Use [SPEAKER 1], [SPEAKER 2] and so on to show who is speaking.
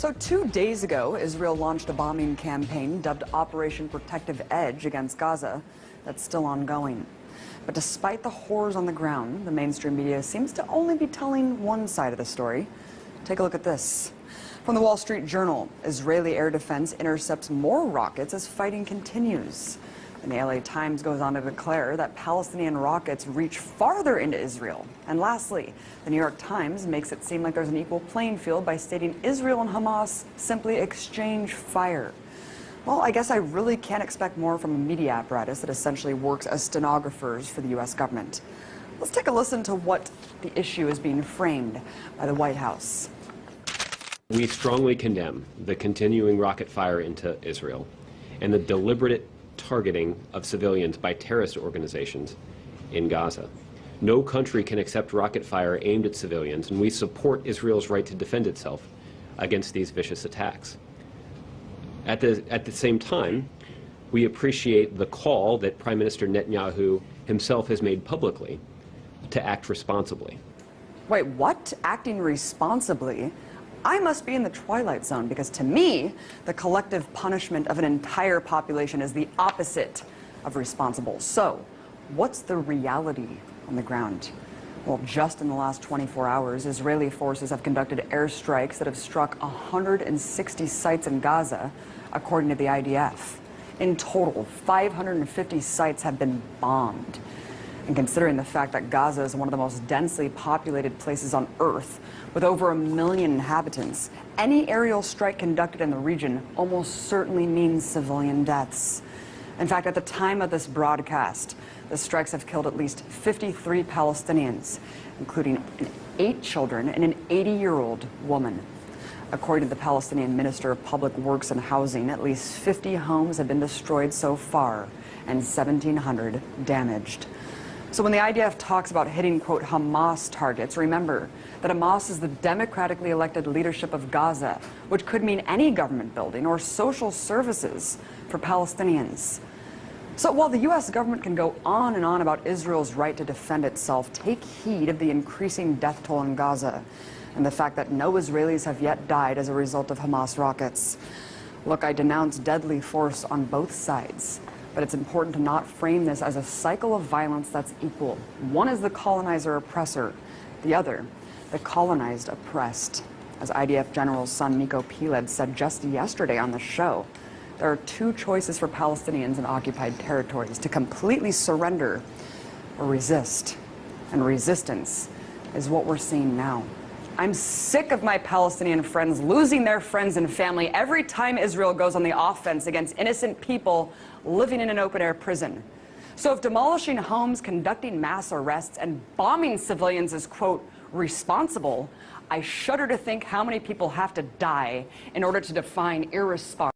[SPEAKER 1] So 2 days ago, Israel launched a bombing campaign dubbed Operation Protective Edge against Gaza that's still ongoing. But despite the horrors on the ground, the mainstream media seems to only be telling one side of the story. Take a look at this. From the Wall Street Journal, Israeli air defense intercepts more rockets as fighting continues. And the LA Times goes on to declare that Palestinian rockets reach farther into Israel. And lastly, the New York Times makes it seem like there's an equal playing field by stating Israel and Hamas simply exchange fire. Well, I guess I really can't expect more from a media apparatus that essentially works as stenographers for the U.S. government. Let's take a listen to what the issue is being framed by the White House.
[SPEAKER 2] We strongly condemn the continuing rocket fire into Israel and the deliberate targeting of civilians by terrorist organizations in Gaza. No country can accept rocket fire aimed at civilians, and we support Israel's right to defend itself against these vicious attacks. At the same time, we appreciate the call that Prime Minister Netanyahu himself has made publicly to act responsibly.
[SPEAKER 1] Wait, what? Acting responsibly? I must be in the twilight zone, because to me, the collective punishment of an entire population is the opposite of responsible. So, what's the reality on the ground? Well, just in the last 24 hours, Israeli forces have conducted airstrikes that have struck 160 sites in Gaza, according to the IDF. In total, 550 sites have been bombed. And considering the fact that Gaza is one of the most densely populated places on Earth, with over 1 million inhabitants, any aerial strike conducted in the region almost certainly means civilian deaths. In fact, at the time of this broadcast, the strikes have killed at least 53 Palestinians, including 8 children and an 80-year-old woman. According to the Palestinian Minister of Public Works and Housing, at least 50 homes have been destroyed so far and 1,700 damaged. So when the IDF talks about hitting, quote, Hamas targets, remember that Hamas is the democratically elected leadership of Gaza, which could mean any government building or social services for Palestinians. So while the U.S. government can go on and on about Israel's right to defend itself, take heed of the increasing death toll in Gaza and the fact that no Israelis have yet died as a result of Hamas rockets. Look, I denounce deadly force on both sides. But it's important to not frame this as a cycle of violence that's equal. One is the colonizer-oppressor, the other, the colonized oppressed. As IDF General's son Nico Piled said just yesterday on the show, there are 2 choices for Palestinians in occupied territories: to completely surrender or resist. And resistance is what we're seeing now. I'm sick of my Palestinian friends losing their friends and family every time Israel goes on the offense against innocent people living in an open-air prison. So if demolishing homes, conducting mass arrests, and bombing civilians is, quote, responsible, I shudder to think how many people have to die in order to define irresponsible.